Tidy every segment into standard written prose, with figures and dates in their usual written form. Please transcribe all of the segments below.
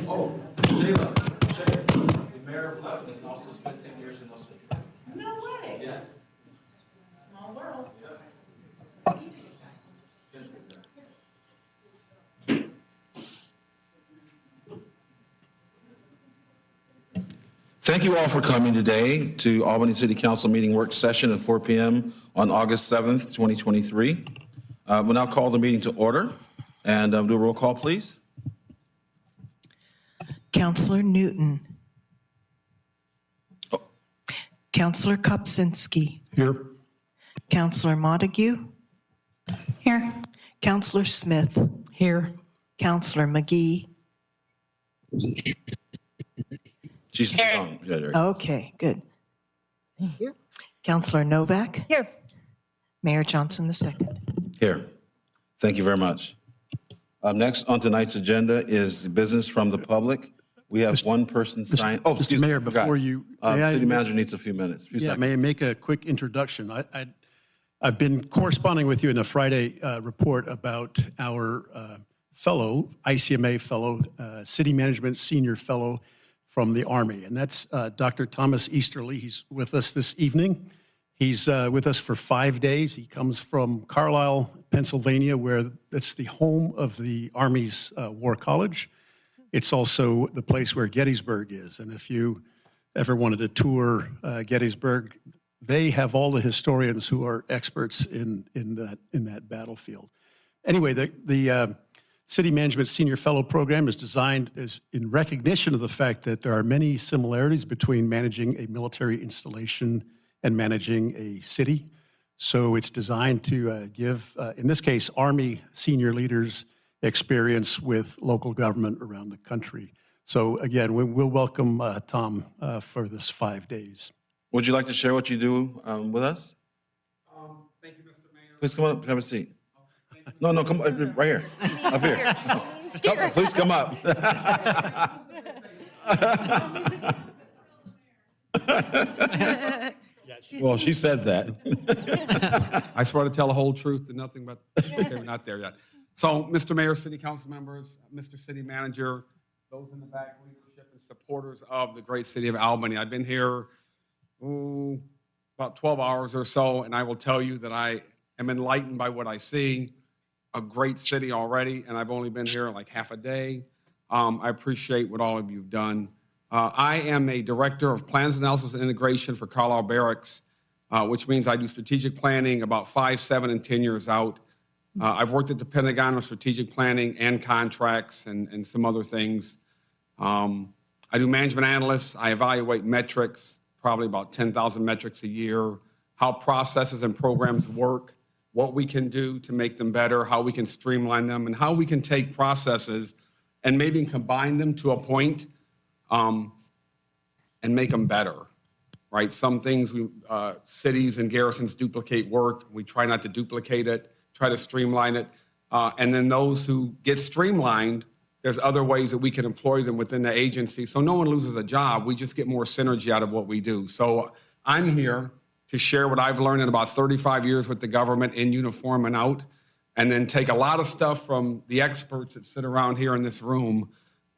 Oh, Shayla, Shay, the mayor of Lebanon also spent 10 years in Los Angeles. No way. Yes. Small world. Thank you all for coming today to Albany City Council meeting work session at 4 p.m. on August 7th, 2023. We'll now call the meeting to order and do a roll call, please. Councillor Newton. Councillor Kopczynski. Here. Councillor Montague. Here. Councillor Smith. Here. Councillor McGee. She's on. Yeah, there. Okay, good. Councillor Novak. Here. Mayor Johnson II. Here. Thank you very much. Next on tonight's agenda is business from the public. We have one person signed. Oh, excuse me. Mayor, I forgot. before you, may I- City manager needs a few minutes. Yeah, may I make a quick introduction? I've been corresponding with you in the Friday report about our fellow, ICMA fellow, city management senior fellow from the Army, and that's Dr. Thomas Easterly. He's with us this evening. He's with us for 5 days. He comes from Carlisle, Pennsylvania, where that's the home of the Army's War College. It's also the place where Gettysburg is, and if you ever wanted to tour Gettysburg, they have all the historians who are experts in that battlefield. Anyway, the City Management Senior Fellow Program is designed as in recognition of the fact that there are many similarities between managing a military installation and managing a city. So it's designed to give, in this case, Army senior leaders experience with local government around the country. So again, we'll welcome Tom for this 5 days. Would you like to share what you do with us? Thank you, Mr. Mayor. Please come up, have a seat. No, come right here, up here. Come, please come up. Well, she says that. I swear to tell the whole truth and nothing but, okay, we're not there yet. So, Mr. Mayor, City Council members, Mr. City Manager, those in the back, leadership and supporters of the great city of Albany. I've been here about 12 hours or so, and I will tell you that I am enlightened by what I see. A great city already, and I've only been here like half a day. I appreciate what all of you've done. I am a director of plans analysis and integration for Carlisle Barracks, which means I do strategic planning about 5, 7, and 10 years out. I've worked at the Pentagon on strategic planning and contracts and some other things. I do management analysts. I evaluate metrics, probably about 10,000 metrics a year, how processes and programs work, what we can do to make them better, how we can streamline them, and how we can take processes and maybe combine them to a point and make them better, right? Some things, cities and garrisons duplicate work. We try not to duplicate it, try to streamline it. And then those who get streamlined, there's other ways that we can employ them within the agency. So no one loses a job. We just get more synergy out of what we do. So I'm here to share what I've learned in about 35 years with the government in uniform and out, and then take a lot of stuff from the experts that sit around here in this room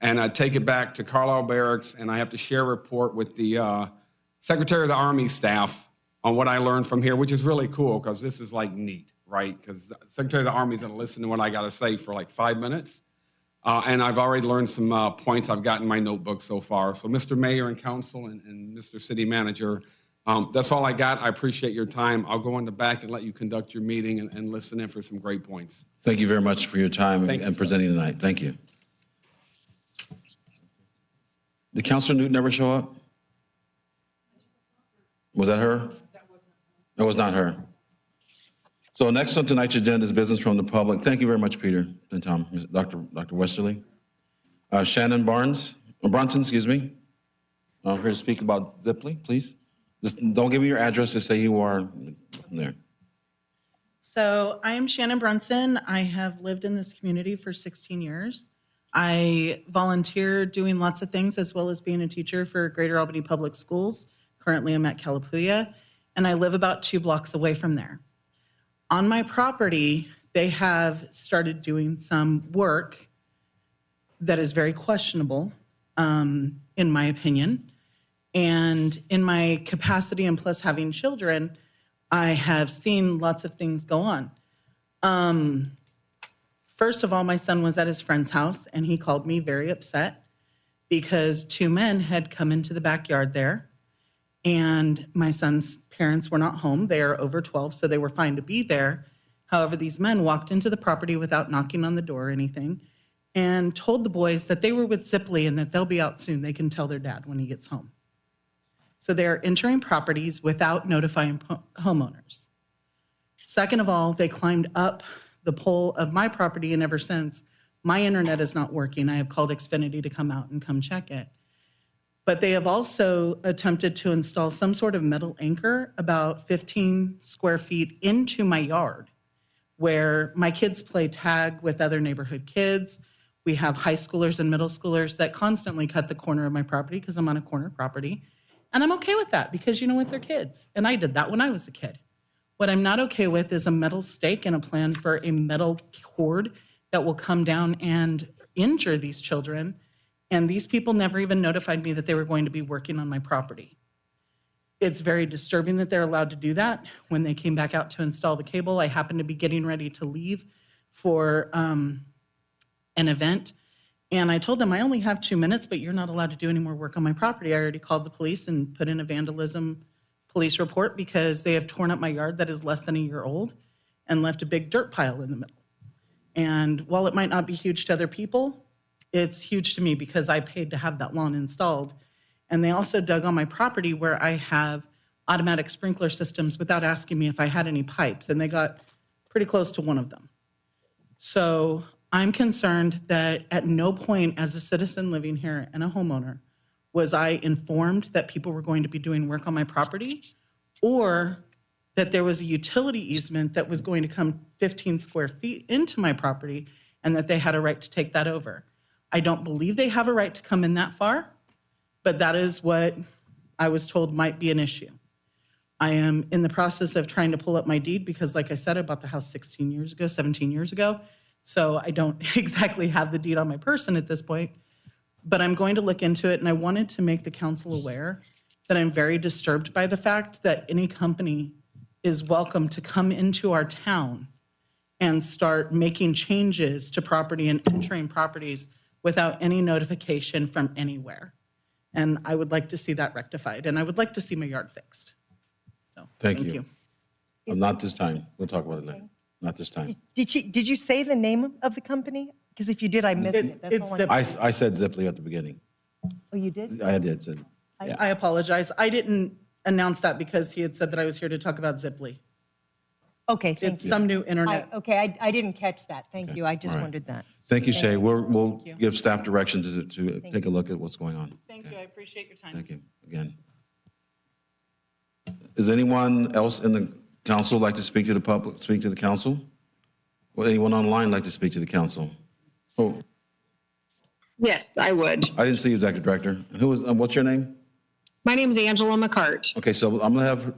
and take it back to Carlisle Barracks, and I have to share a report with the Secretary of the Army staff on what I learned from here, which is really cool because this is like neat, right? Because the Secretary of the Army is going to listen to what I got to say for like 5 minutes. And I've already learned some points I've got in my notebook so far. So Mr. Mayor and Council and Mr. City Manager, that's all I got. I appreciate your time. I'll go in the back and let you conduct your meeting and listen in for some great points. Thank you very much for your time Thank you. and presenting tonight. Thank you. Did Councilor Newton ever show up? Was that her? That was not her. So next on tonight's agenda is business from the public. Thank you very much, Peter and Tom, Dr. Westerly. Shannon Bronson, excuse me. I'm here to speak about Ziply, please. Just don't give me your address, just say you are from there. So I am Shannon Brunson. I have lived in this community for 16 years. I volunteer doing lots of things as well as being a teacher for Greater Albany Public Schools. Currently, I'm at Calapooya, and I live about 2 blocks away from there. On my property, they have started doing some work that is very questionable, in my opinion. And in my capacity and plus having children, I have seen lots of things go on. First of all, my son was at his friend's house and he called me very upset because 2 men had come into the backyard there and my son's parents were not home. They are over 12, so they were fine to be there. However, these men walked into the property without knocking on the door or anything and told the boys that they were with Zipley and that they'll be out soon. They can tell their dad when he gets home. So they're entering properties without notifying homeowners. Second of all, they climbed up the pole of my property, and ever since, my internet is not working. I have called Xfinity to come out and come check it. But they have also attempted to install some sort of metal anchor about 15 square feet into my yard, where my kids play tag with other neighborhood kids. We have high schoolers and middle schoolers that constantly cut the corner of my property because I'm on a corner property. And I'm okay with that because you know what, they're kids. And I did that when I was a kid. What I'm not okay with is a metal stake and a plan for a metal cord that will come down and injure these children. And these people never even notified me that they were going to be working on my property. It's very disturbing that they're allowed to do that. When they came back out to install the cable, I happened to be getting ready to leave for an event. And I told them, I only have 2 minutes, but you're not allowed to do any more work on my property. I already called the police and put in a vandalism police report because they have torn up my yard that is less than a year old and left a big dirt pile in the middle. And while it might not be huge to other people, it's huge to me because I paid to have that lawn installed. And they also dug on my property where I have automatic sprinkler systems without asking me if I had any pipes, and they got pretty close to one of them. So I'm concerned that at no point as a citizen living here and a homeowner was I informed that people were going to be doing work on my property or that there was a utility easement that was going to come 15 square feet into my property and that they had a right to take that over. I don't believe they have a right to come in that far, but that is what I was told might be an issue. I am in the process of trying to pull up my deed because, like I said, I bought the house 17 years ago. So I don't exactly have the deed on my person at this point, but I'm going to look into it. And I wanted to make the council aware that I'm very disturbed by the fact that any company is welcome to come into our town and start making changes to property and entering properties without any notification from anywhere. And I would like to see that rectified, and I would like to see my yard fixed. So, Thank you. Not this time. We'll talk about it later. Not this time. Did you say the name of the company? Because if you did, I missed it. That's It's all the- I said Zipley at the beginning. Oh, you did? I did, said, I apologize. I didn't announce that because he had said that I was here to talk about Zipley. Okay, thank It's you. some new internet. Okay, I didn't catch that. Thank you. I just all right. wondered that. Thank you, Shay. We'll you. give staff direction to take a look at what's going on. Thank you. I appreciate your time. Thank you again. Is anyone else in the council like to speak to the public, speak to the council? Would anyone online like to speak to the council? Oh, Yes, I would. I didn't see you, Executive Director. Who is, what's your name? My name is Angela McCart. Okay, so I'm gonna have,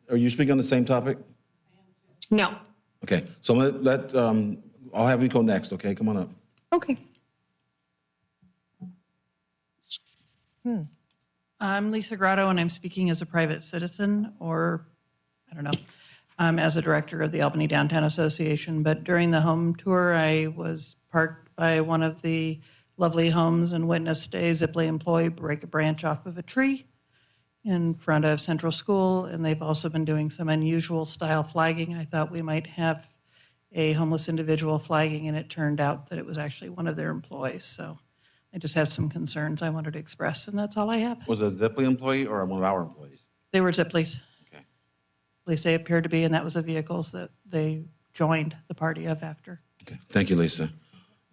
are you speaking on the same topic? No. Okay, so I'm gonna I'll have you go next, okay? Come on up. Okay. I'm Lisa Grotto, and I'm speaking as a private citizen, or, I don't know, as a director of the Albany Downtown Association. But during the home tour, I was parked by one of the lovely homes and witnessed a Zipley employee break a branch off of a tree in front of Central School, and they've also been doing some unusual style flagging. I thought we might have a homeless individual flagging, and it turned out that it was actually one of their employees. So I just have some concerns I wanted to express, and that's all I have. Was it a Zipley employee or one of our employees? They were Zipleys. Okay. At least they appeared to be, and that was the vehicles that they joined the party of after. Okay, thank you, Lisa.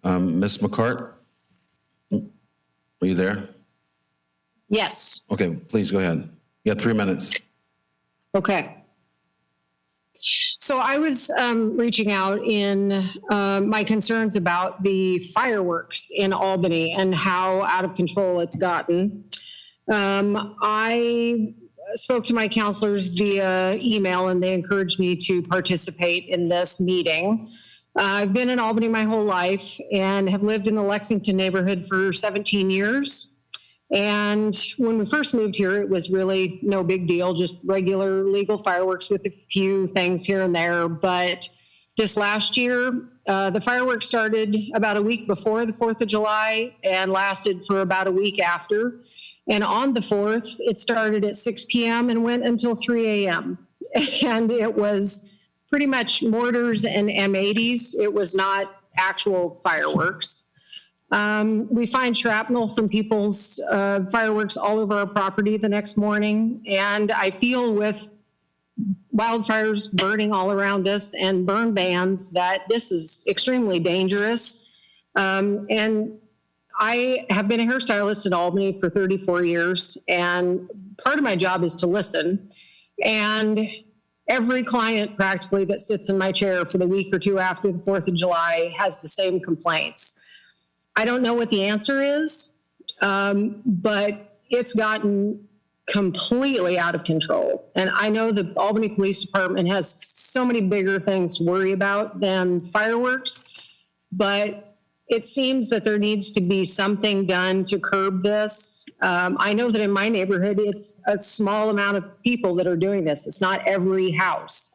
Ms. McCart, are you there? Yes. Okay, please go ahead. You have 3 minutes. Okay. So I was reaching out in my concerns about the fireworks in Albany and how out of control it's gotten. I spoke to my counselors via email, and they encouraged me to participate in this meeting. I've been in Albany my whole life and have lived in the Lexington neighborhood for 17 years. And when we first moved here, it was really no big deal, just regular legal fireworks with a few things here and there. But this last year, the fireworks started about a week before the 4th of July and lasted for about a week after. And on the 4th, it started at 6 p.m. and went until 3 a.m. And it was pretty much mortars and M80s. It was not actual fireworks. We find shrapnel from people's fireworks all over our property the next morning. And I feel with wildfires burning all around us and burn bans that this is extremely dangerous. And I have been a hairstylist in Albany for 34 years, and part of my job is to listen. And every client practically that sits in my chair for the week or two after the 4th of July has the same complaints. I don't know what the answer is, but it's gotten completely out of control. And I know the Albany Police Department has so many bigger things to worry about than fireworks, but it seems that there needs to be something done to curb this. I know that in my neighborhood, it's a small amount of people that are doing this. It's not every house.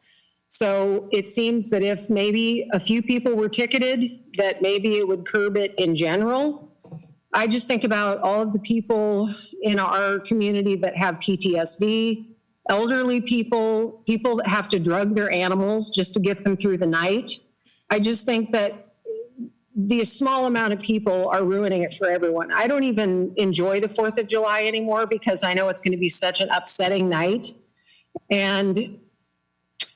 So it seems that if maybe a few people were ticketed, that maybe it would curb it in general. I just think about all of the people in our community that have PTSD, elderly people, people that have to drug their animals just to get them through the night. I just think that the small amount of people are ruining it for everyone. I don't even enjoy the 4th of July anymore because I know it's going to be such an upsetting night. And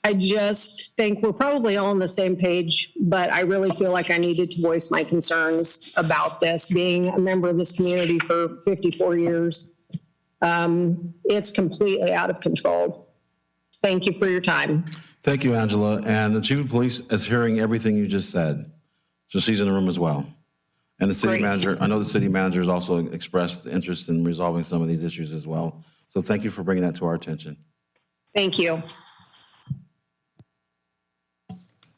I just think we're probably all on the same page, but I really feel like I needed to voice my concerns about this, being a member of this community for 54 years. It's completely out of control. Thank you for your time. Thank you, Angela. And the chief of police is hearing everything you just said. So she's in the room as well. And the city Great. manager, I know the city manager has also expressed interest in resolving some of these issues as well. So thank you for bringing that to our attention. Thank you.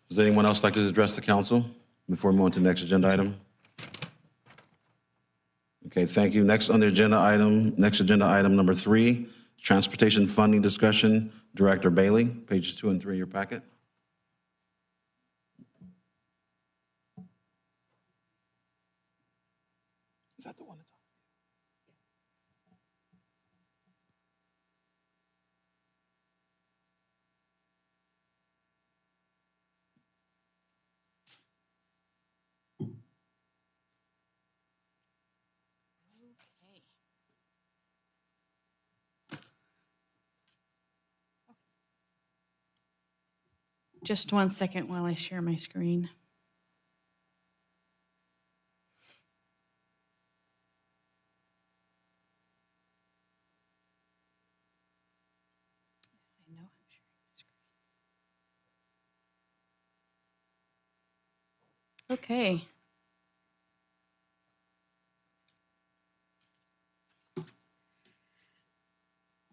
Does anyone else like to address the council before we move on to the next agenda item? Okay, thank you. Next on the agenda item number 3, transportation funding discussion. Director Bailey, pages 2 and 3 of your packet. Is that the one? Just 1 second while I share my screen. I know I'm sharing my screen. Okay.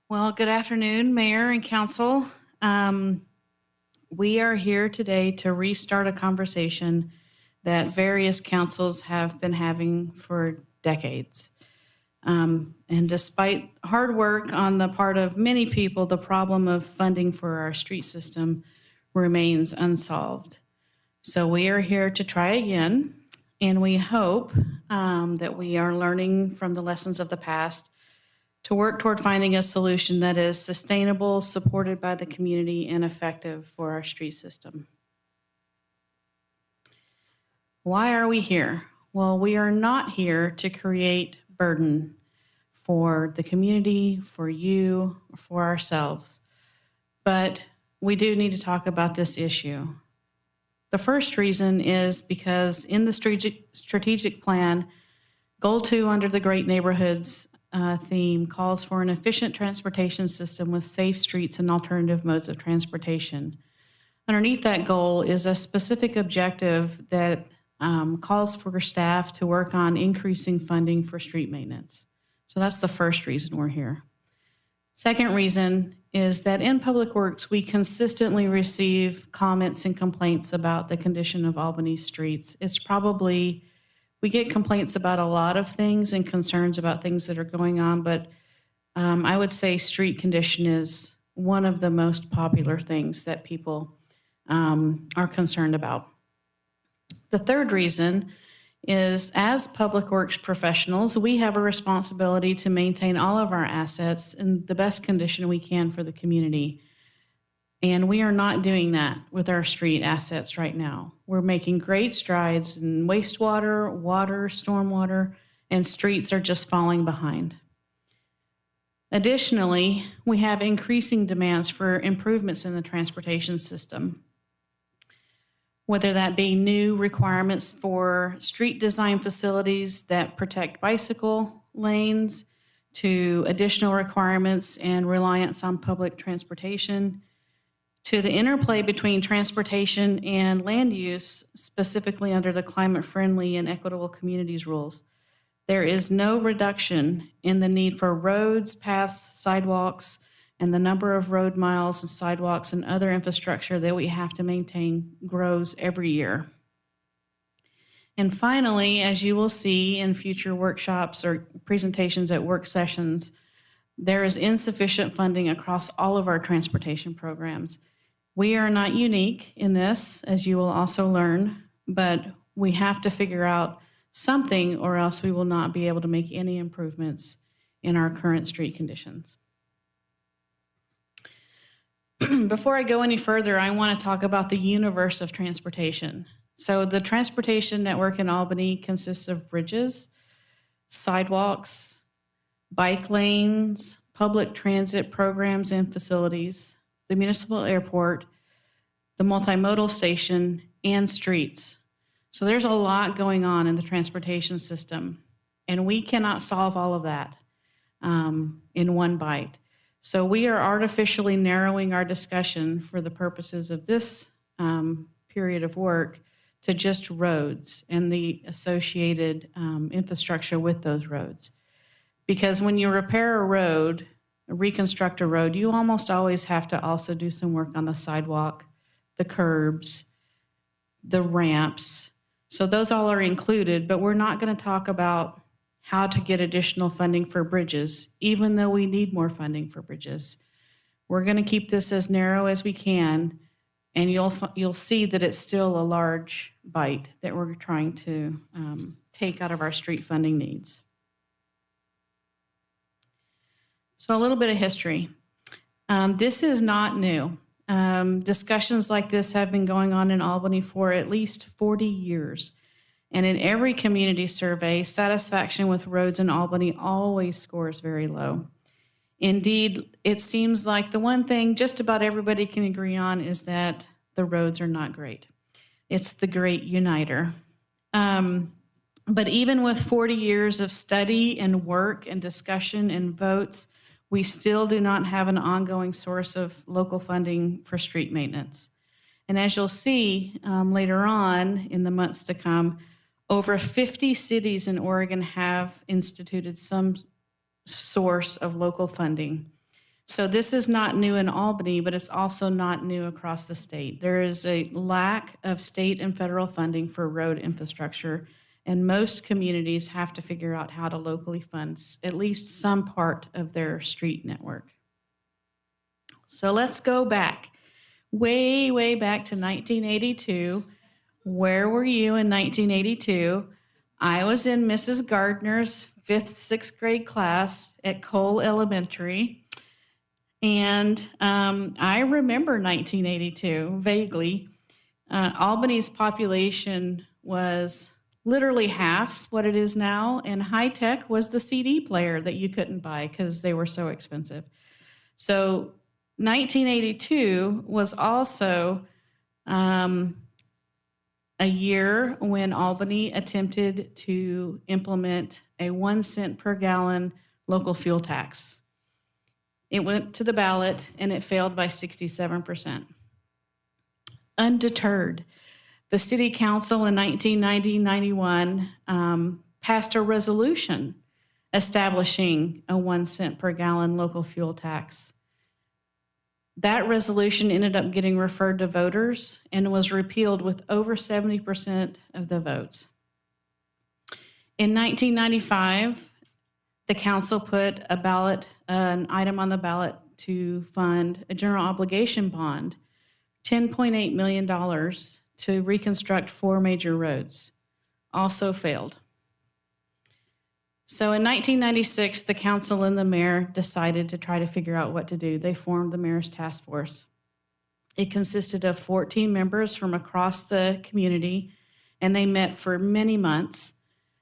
Well, good afternoon, Mayor and Council. We are here today to restart a conversation that various councils have been having for decades. And despite hard work on the part of many people, the problem of funding for our street system remains unsolved. So we are here to try again, and we hope that we are learning from the lessons of the past to work toward finding a solution that is sustainable, supported by the community, and effective for our street system. Why are we here? Well, we are not here to create burden for the community, for you, or for ourselves, but we do need to talk about this issue. The first reason is because in the strategic plan, Goal 2 under the Great Neighborhoods theme calls for an efficient transportation system with safe streets and alternative modes of transportation. Underneath that goal is a specific objective that calls for staff to work on increasing funding for street maintenance. So that's the first reason we're here. Second reason is that in Public Works, we consistently receive comments and complaints about the condition of Albany streets. We get complaints about a lot of things and concerns about things that are going on, but I would say street condition is one of the most popular things that people are concerned about. The third reason is, as Public Works professionals, we have a responsibility to maintain all of our assets in the best condition we can for the community. And we are not doing that with our street assets right now. We're making great strides in wastewater, water, stormwater, and streets are just falling behind. Additionally, we have increasing demands for improvements in the transportation system, whether that be new requirements for street design facilities that protect bicycle lanes, to additional requirements and reliance on public transportation, to the interplay between transportation and land use, specifically under the climate-friendly and equitable communities rules. There is no reduction in the need for roads, paths, sidewalks, and the number of road miles and sidewalks and other infrastructure that we have to maintain grows every year. And finally, as you will see in future workshops or presentations at work sessions, there is insufficient funding across all of our transportation programs. We are not unique in this, as you will also learn, but we have to figure out something or else we will not be able to make any improvements in our current street conditions. Before I go any further, I want to talk about the universe of transportation. So the transportation network in Albany consists of bridges, sidewalks, bike lanes, public transit programs and facilities, the municipal airport, the multimodal station, and streets. So there's a lot going on in the transportation system, and we cannot solve all of that in one bite. So we are artificially narrowing our discussion for the purposes of this period of work to just roads and the associated infrastructure with those roads. Because when you repair a road, reconstruct a road, you almost always have to also do some work on the sidewalk, the curbs, the ramps. So those all are included, but we're not going to talk about how to get additional funding for bridges, even though we need more funding for bridges. We're going to keep this as narrow as we can, and you'll see that it's still a large bite that we're trying to take out of our street funding needs. So a little bit of history. This is not new. Discussions like this have been going on in Albany for at least 40 years. And in every community survey, satisfaction with roads in Albany always scores very low. Indeed, it seems like the one thing just about everybody can agree on is that the roads are not great. It's the great uniter. But even with 40 years of study and work and discussion and votes, we still do not have an ongoing source of local funding for street maintenance. And as you'll see later on in the months to come, over 50 cities in Oregon have instituted some source of local funding. So this is not new in Albany, but it's also not new across the state. There is a lack of state and federal funding for road infrastructure, and most communities have to figure out how to locally fund at least some part of their street network. So let's go back, way, way back to 1982. Where were you in 1982? I was in Mrs. Gardner's 5th, 6th grade class at Cole Elementary. And I remember 1982 vaguely. Albany's population was literally half what it is now, and high tech was the CD player that you couldn't buy because they were so expensive. So 1982 was also a year when Albany attempted to implement a 1 cent per gallon local fuel tax. It went to the ballot and it failed by 67%. undeterred, the city council in 1990-91 passed a resolution establishing a 1 cent per gallon local fuel tax. That resolution ended up getting referred to voters and was repealed with over 70% of the votes. In 1995, the council put an item on the ballot to fund a general obligation bond, $10.8 million to reconstruct 4 major roads. Also failed. So in 1996, the council and the mayor decided to try to figure out what to do. They formed the mayor's task force. It consisted of 14 members from across the community, and they met for many months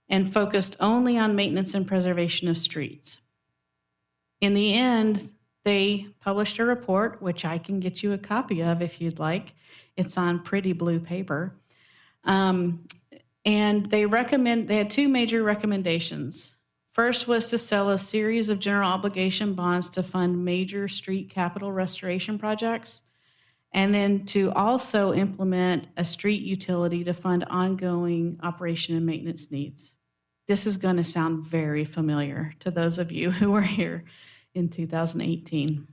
and focused only on maintenance and preservation of streets. In the end, they published a report, which I can get you a copy of if you'd like. It's on pretty blue paper. And they had 2 major recommendations. First was to sell a series of general obligation bonds to fund major street capital restoration projects, and then to also implement a street utility to fund ongoing operation and maintenance needs. This is going to sound very familiar to those of you who were here in 2018.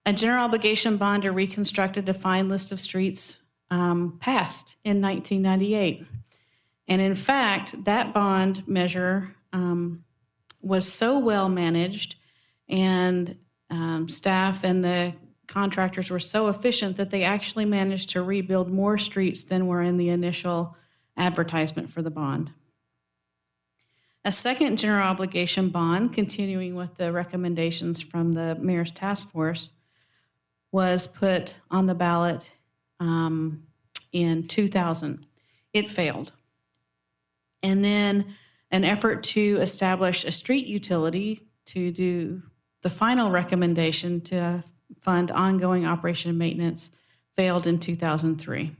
A general obligation bond to reconstruct a defined list of streets passed in 1998. And in fact, that bond measure was so well managed, and staff and the contractors were so efficient that they actually managed to rebuild more streets than were in the initial advertisement for the bond. A second general obligation bond, continuing with the recommendations from the mayor's task force, was put on the ballot in 2000. It failed. And then an effort to establish a street utility to do the final recommendation to fund ongoing operation and maintenance failed in 2003.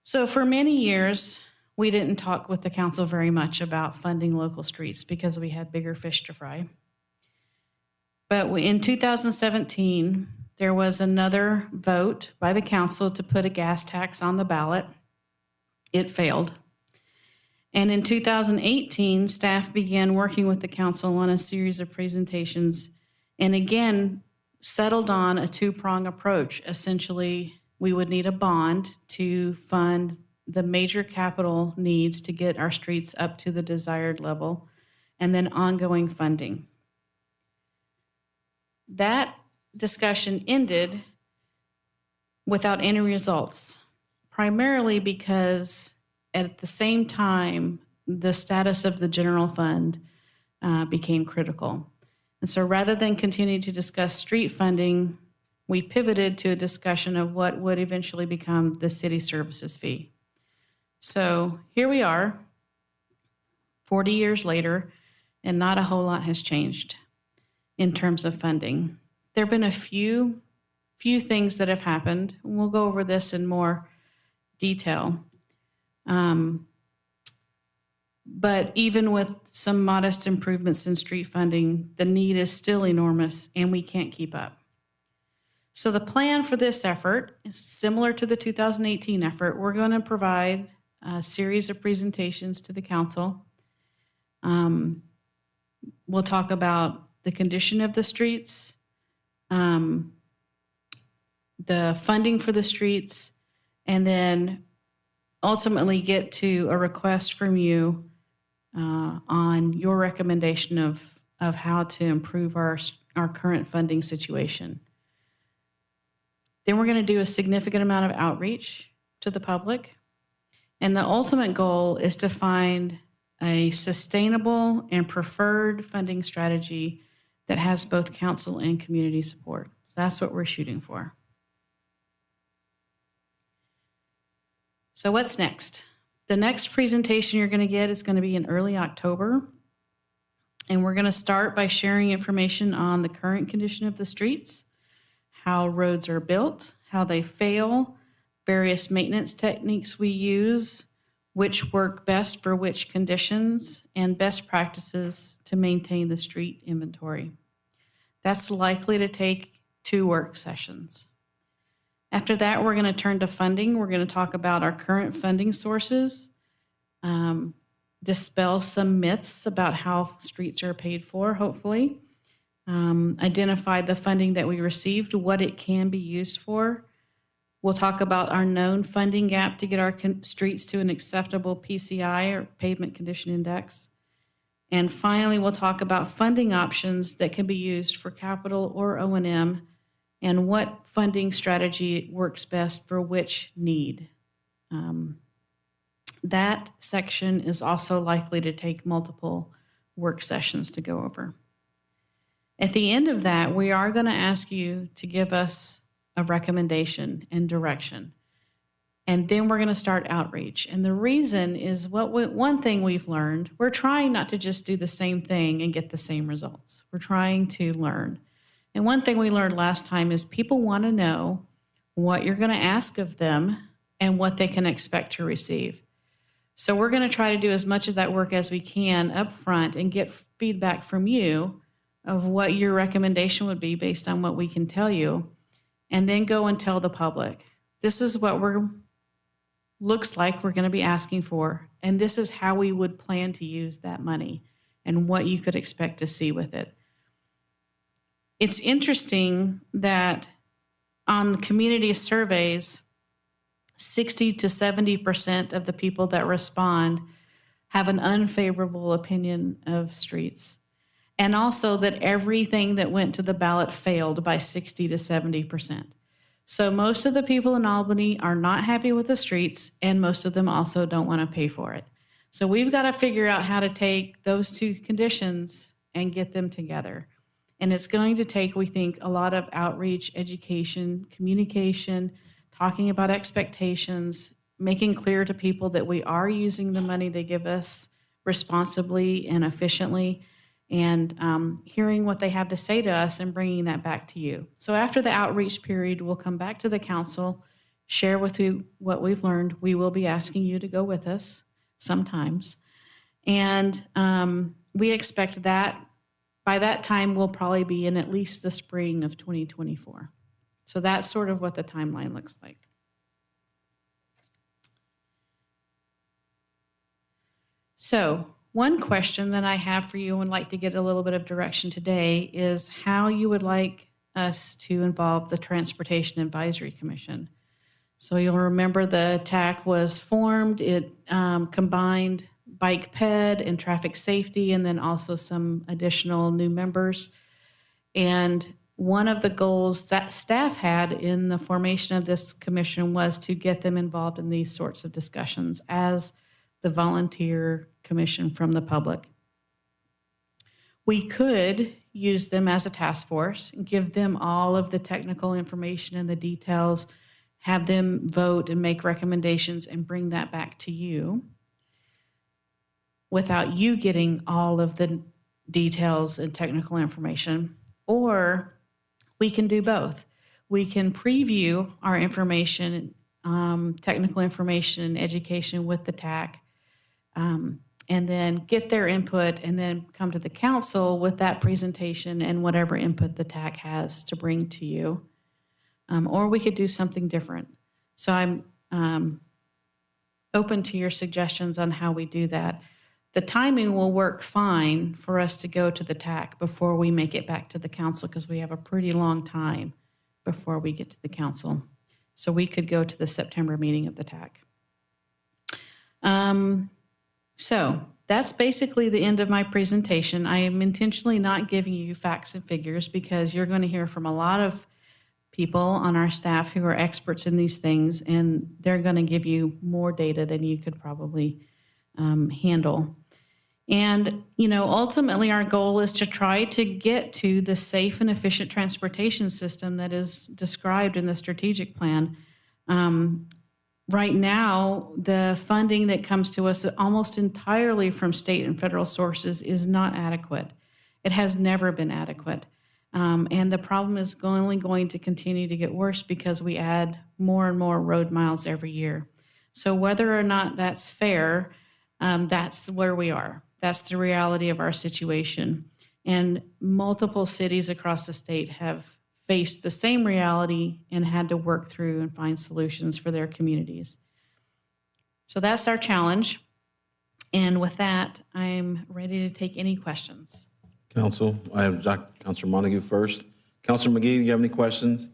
So for many years, we didn't talk with the council very much about funding local streets because we had bigger fish to fry. But in 2017, there was another vote by the council to put a gas tax on the ballot. It failed. And in 2018, staff began working with the council on a series of presentations and again settled on a 2-prong approach. Essentially, we would need a bond to fund the major capital needs to get our streets up to the desired level, and then ongoing funding. That discussion ended without any results, primarily because at the same time, the status of the general fund became critical. And so rather than continue to discuss street funding, we pivoted to a discussion of what would eventually become the city services fee. So here we are, 40 years later, and not a whole lot has changed in terms of funding. There have been a few things that have happened. We'll go over this in more detail. But even with some modest improvements in street funding, the need is still enormous and we can't keep up. So the plan for this effort is similar to the 2018 effort. We're going to provide a series of presentations to the council. We'll talk about the condition of the streets, the funding for the streets, and then ultimately get to a request from you on your recommendation of how to improve our current funding situation. Then we're going to do a significant amount of outreach to the public. And the ultimate goal is to find a sustainable and preferred funding strategy that has both council and community support. So that's what we're shooting for. So what's next? The next presentation you're going to get is going to be in early October. And we're going to start by sharing information on the current condition of the streets, how roads are built, how they fail, various maintenance techniques we use, which work best for which conditions, and best practices to maintain the street inventory. That's likely to take 2 work sessions. After that, we're going to turn to funding. We're going to talk about our current funding sources, dispel some myths about how streets are paid for, hopefully, identify the funding that we received, what it can be used for. We'll talk about our known funding gap to get our streets to an acceptable PCI, or pavement condition index. And finally, we'll talk about funding options that can be used for capital or O&M and what funding strategy works best for which need. That section is also likely to take multiple work sessions to go over. At the end of that, we are going to ask you to give us a recommendation and direction. And then we're going to start outreach. And the reason is one thing we've learned, we're trying not to just do the same thing and get the same results. We're trying to learn. And one thing we learned last time is people want to know what you're going to ask of them and what they can expect to receive. So we're going to try to do as much of that work as we can up front and get feedback from you of what your recommendation would be based on what we can tell you, and then go and tell the public, this is what looks like we're going to be asking for, and this is how we would plan to use that money and what you could expect to see with it. It's interesting that on community surveys, 60 to 70% of the people that respond have an unfavorable opinion of streets. And also that everything that went to the ballot failed by 60 to 70%. So most of the people in Albany are not happy with the streets, and most of them also don't want to pay for it. So we've got to figure out how to take those 2 conditions and get them together. And it's going to take, we think, a lot of outreach, education, communication, talking about expectations, making clear to people that we are using the money they give us responsibly and efficiently, and hearing what they have to say to us and bringing that back to you. So after the outreach period, we'll come back to the council, share with you what we've learned. We will be asking you to go with us sometimes. And we expect that by that time, we'll probably be in at least the spring of 2024. So that's sort of what the timeline looks like. So one question that I have for you and would like to get a little bit of direction today is how you would like us to involve the Transportation Advisory Commission. So you'll remember the TAC was formed. It combined bike ped and traffic safety, and then also some additional new members. And one of the goals that staff had in the formation of this commission was to get them involved in these sorts of discussions as the volunteer commission from the public. We could use them as a task force and give them all of the technical information and the details, have them vote and make recommendations and bring that back to you without you getting all of the details and technical information. Or we can do both. We can preview our information, technical information and education with the TAC, and then get their input and then come to the council with that presentation and whatever input the TAC has to bring to you. Or we could do something different. So I'm open to your suggestions on how we do that. The timing will work fine for us to go to the TAC before we make it back to the council, because we have a pretty long time before we get to the council. So we could go to the September meeting of the TAC. So that's basically the end of my presentation. I am intentionally not giving you facts and figures because you're going to hear from a lot of people on our staff who are experts in these things, and they're going to give you more data than you could probably handle. And, you know, ultimately our goal is to try to get to the safe and efficient transportation system that is described in the strategic plan. Right now, the funding that comes to us almost entirely from state and federal sources is not adequate. It has never been adequate. And the problem is only going to continue to get worse because we add more and more road miles every year. So whether or not that's fair, that's where we are. That's the reality of our situation. And multiple cities across the state have faced the same reality and had to work through and find solutions for their communities. So that's our challenge. And with that, I'm ready to take any questions. Council, I have Councilor Montague first. Councilor McGee, do you have any questions?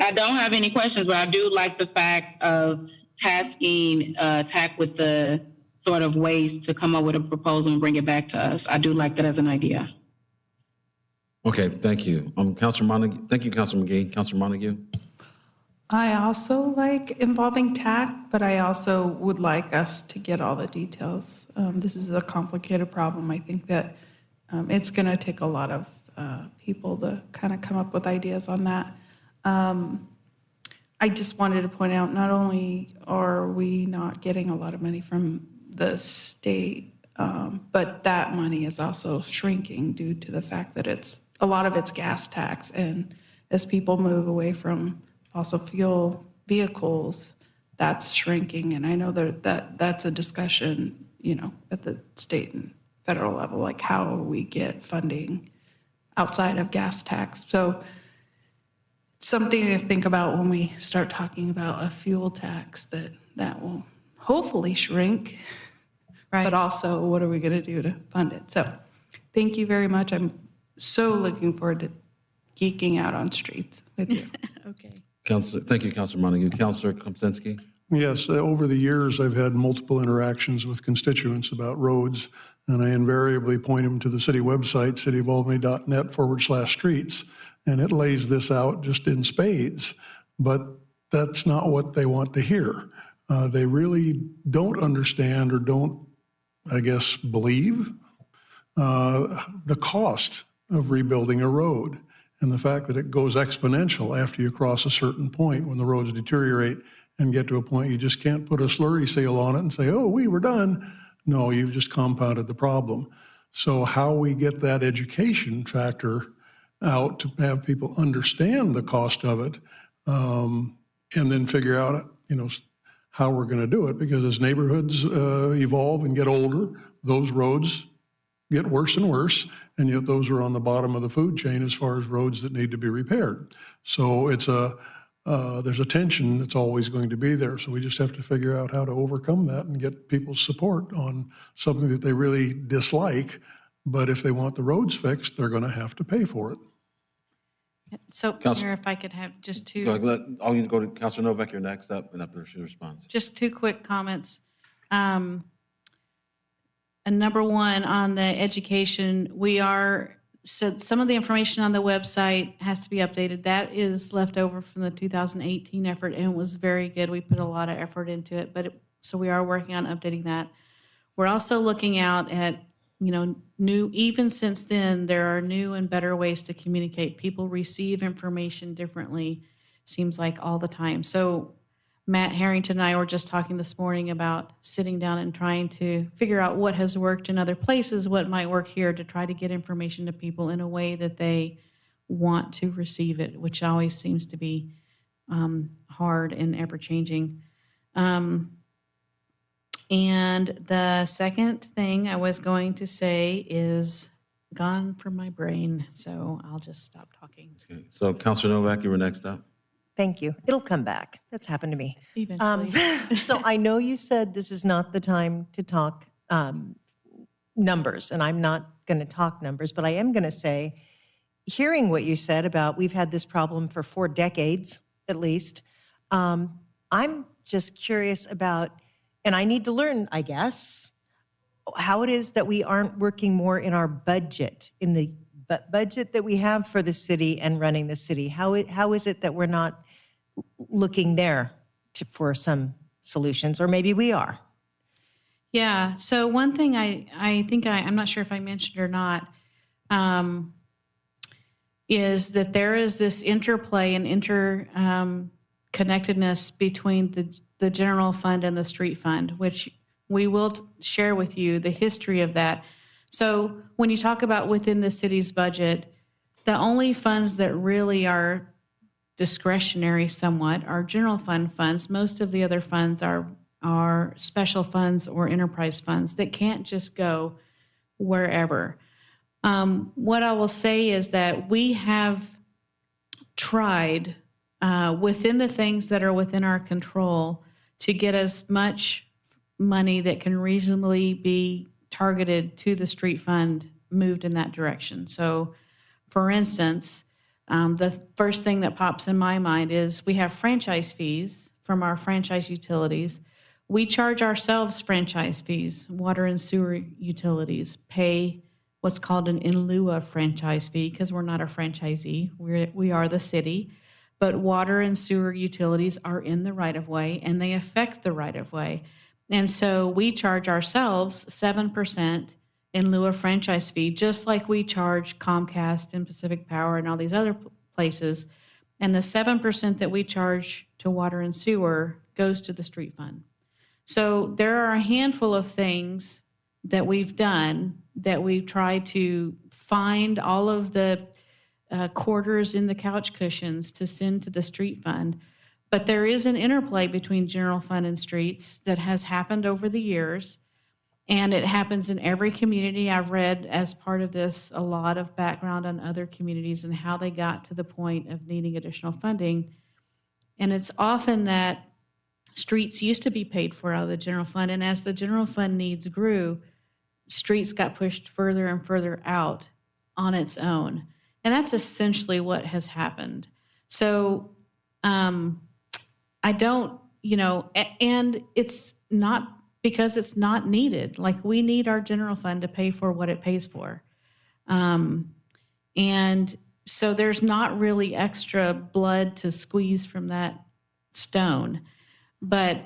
I don't have any questions, but I do like the fact of tasking TAC with the sort of ways to come up with a proposal and bring it back to us. I do like that as an idea. Okay, thank you. Councilor Montague, thank you, Councilor McGee. Councilor Montague? I also like involving TAC, but I also would like us to get all the details. This is a complicated problem. I think that it's going to take a lot of people to kind of come up with ideas on that. I just wanted to point out, not only are we not getting a lot of money from the state, but that money is also shrinking due to the fact that a lot of it's gas tax. And as people move away from fossil fuel vehicles, that's shrinking. And I know that's a discussion, at the state and federal level, like how we get funding outside of gas tax. So something to think about when we start talking about a fuel tax that will hopefully shrink, Right. but also what are we going to do to fund it? So thank you very much. I'm so looking forward to geeking out on streets with you. Okay. Thank you, Councilor Montague. Councilor Kompsinski? Yes, over the years, I've had multiple interactions with constituents about roads, and I invariably point them to the city website, cityofalbany.net/streets, and it lays this out just in spades, but that's not what they want to hear. They really don't understand or don't, I guess, believe the cost of rebuilding a road and the fact that it goes exponential after you cross a certain point when the roads deteriorate and get to a point you just can't put a slurry seal on it and say, oh, we were done. No, you've just compounded the problem. So how we get that education factor out to have people understand the cost of it, and then figure out, how we're going to do it. Because as neighborhoods evolve and get older, those roads get worse and worse, and yet those are on the bottom of the food chain as far as roads that need to be repaired. So there's a tension that's always going to be there. So we just have to figure out how to overcome that and get people's support on something that they really dislike. But if they want the roads fixed, they're going to have to pay for it. So, Council- Mayor, if I could have just two. I'll go to Councilor Novak, you're next up, and after she responds. Just two quick comments. And number one, on the education, so some of the information on the website has to be updated. That is left over from the 2018 effort, and it was very good. We put a lot of effort into it, so we are working on updating that. We're also looking out at, even since then, there are new and better ways to communicate. People receive information differently, seems like all the time. So Matt Harrington and I were just talking this morning about sitting down and trying to figure out what has worked in other places, what might work here, to try to get information to people in a way that they want to receive it, which always seems to be hard and ever-changing. And the second thing I was going to say is gone from my brain, so I'll just stop talking. Okay. So Councilor Novak, you were next up. Thank you. It'll come back. That's happened to me. Eventually. So I know you said this is not the time to talk numbers, and I'm not going to talk numbers, but I am going to say, hearing what you said about we've had this problem for 4 decades at least, I'm just curious about, and I need to learn, I guess, how it is that we aren't working more in our budget, in the budget that we have for the city and running the city. How is it that we're not looking there for some solutions, or maybe we are? Yeah, so one thing I think I'm not sure if I mentioned or not, is that there is this interplay and interconnectedness between the general fund and the street fund, which we will share with you the history of that. So when you talk about within the city's budget, the only funds that really are discretionary somewhat are general fund funds. Most of the other funds are special funds or enterprise funds that can't just go wherever. What I will say is that we have tried within the things that are within our control to get as much money that can reasonably be targeted to the street fund moved in that direction. So, for instance, the first thing that pops in my mind is we have franchise fees from our franchise utilities. We charge ourselves franchise fees. Water and sewer utilities pay what's called an in lieu of franchise fee because we're not a franchisee. We are the city. But water and sewer utilities are in the right-of-way, and they affect the right-of-way. And so we charge ourselves 7% in lieu of franchise fee, just like we charge Comcast and Pacific Power and all these other places. And the 7% that we charge to water and sewer goes to the street fund. So there are a handful of things that we've done that we've tried to find all of the quarters in the couch cushions to send to the street fund. But there is an interplay between general fund and streets that has happened over the years, and it happens in every community. I've read as part of this a lot of background on other communities and how they got to the point of needing additional funding. And it's often that streets used to be paid for out of the general fund, and as the general fund needs grew, streets got pushed further and further out on its own. And that's essentially what has happened. So I don't, and it's not because it's not needed. Like, we need our general fund to pay for what it pays for. And so there's not really extra blood to squeeze from that stone. But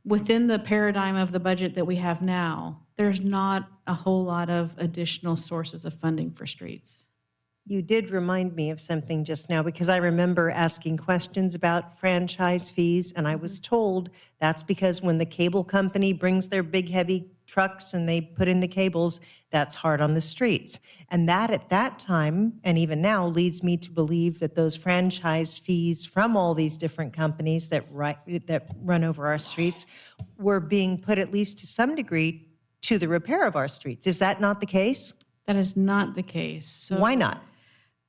within the paradigm of the budget that we have now, there's not a whole lot of additional sources of funding for streets. You did remind me of something just now, because I remember asking questions about franchise fees, and I was told that's because when the cable company brings their big, heavy trucks and they put in the cables, that's hard on the streets. And that at that time, and even now, leads me to believe that those franchise fees from all these different companies that run over our streets were being put, at least to some degree, to the repair of our streets. Is that not the case? That is not the case. So, why not?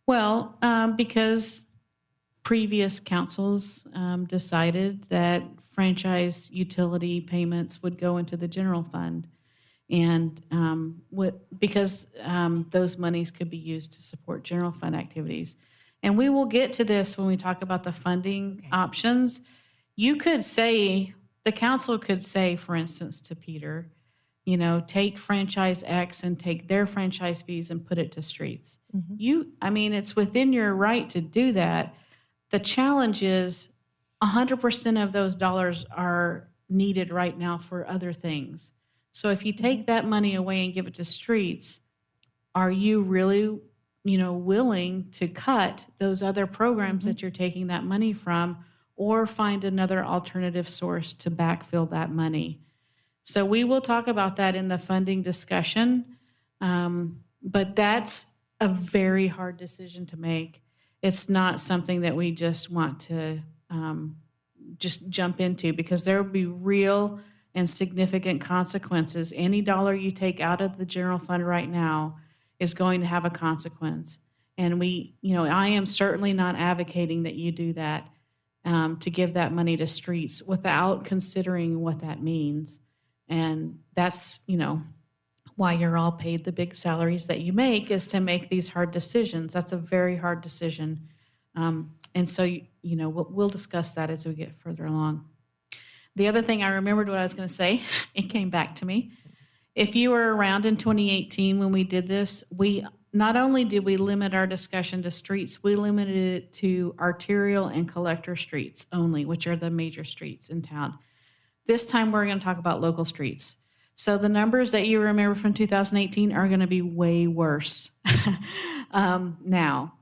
Well, because previous councils decided that franchise utility payments would go into the general fund, and because those monies could be used to support general fund activities. And we will get to this when we talk about the funding options. You could say, the council could say, for instance, to Peter, take franchise X and take their franchise fees and put it to streets. It's within your right to do that. The challenge is 100% of those dollars are needed right now for other things. So if you take that money away and give it to streets, are you really, willing to cut those other programs that you're taking that money from, or find another alternative source to backfill that money? So we will talk about that in the funding discussion, but that's a very hard decision to make. It's not something that we just want to just jump into, because there will be real and significant consequences. Any dollar you take out of the general fund right now is going to have a consequence. And I am certainly not advocating that you do that, to give that money to streets without considering what that means. And that's, why you're all paid the big salaries that you make, is to make these hard decisions. That's a very hard decision. And so, we'll discuss that as we get further along. The other thing, I remembered what I was going to say. It came back to me. If you were around in 2018 when we did this, we not only did we limit our discussion to streets, we limited it to arterial and collector streets only, which are the major streets in town. This time, we're going to talk about local streets. So the numbers that you remember from 2018 are going to be way worse now.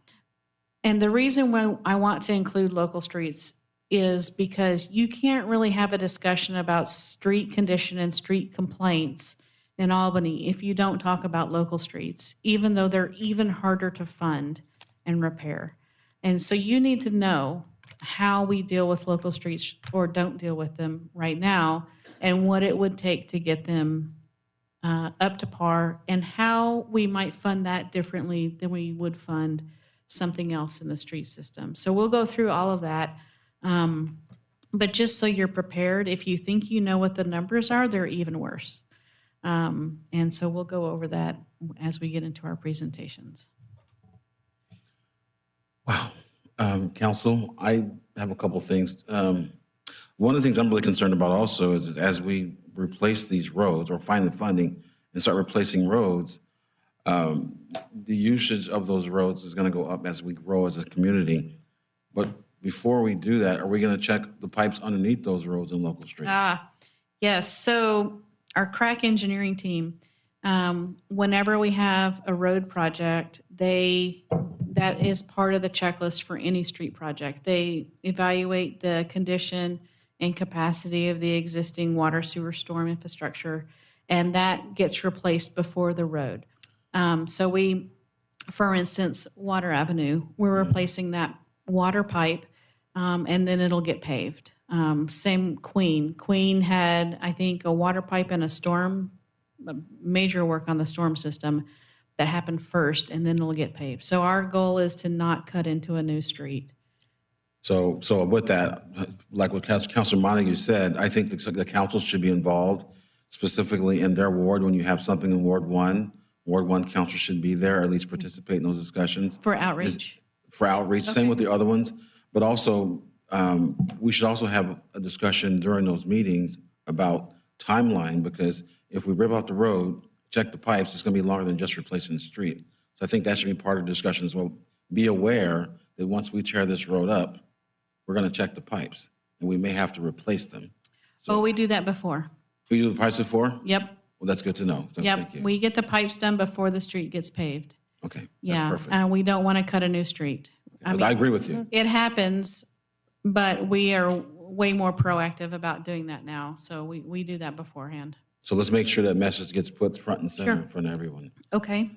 And the reason why I want to include local streets is because you can't really have a discussion about street condition and street complaints in Albany if you don't talk about local streets, even though they're even harder to fund and repair. And so you need to know how we deal with local streets or don't deal with them right now, and what it would take to get them up to par, and how we might fund that differently than we would fund something else in the street system. So we'll go through all of that. But just so you're prepared, if you think you know what the numbers are, they're even worse. And so we'll go over that as we get into our presentations. Wow. Council, I have a couple of things. One of the things I'm really concerned about also is as we replace these roads or find the funding and start replacing roads, the usage of those roads is going to go up as we grow as a community. But before we do that, are we going to check the pipes underneath those roads and local streets? Yes, so our crack engineering team, whenever we have a road project, that is part of the checklist for any street project. They evaluate the condition and capacity of the existing water, sewer, storm infrastructure, and that gets replaced before the road. So we, for instance, Water Avenue, we're replacing that water pipe, and then it'll get paved. Same Queen. Queen had, I think, a water pipe and major work on the storm system that happened first, and then it'll get paved. So our goal is to not cut into a new street. So with that, like what Councilor Montague said, I think the council should be involved specifically in their ward. When you have something in Ward 1 council should be there, or at least participate in those discussions. For outreach. Same with the other ones. But also, we should also have a discussion during those meetings about timeline, because if we rip out the road, check the pipes, it's going to be longer than just replacing the street. So I think that should be part of the discussion as well. Be aware that once we tear this road up, we're going to check the pipes, and we may have to replace them. Oh, we do that before. We do the pipes before? Yep. Well, that's good to know. So Yep. Thank you. We get the pipes done before the street gets paved. Okay, that's Yeah. perfect. We don't want to cut a new street. I agree with you. It happens, but we are way more proactive about doing that now. So we do that beforehand. So let's make sure that message gets put front and center Sure. in front of everyone. Okay.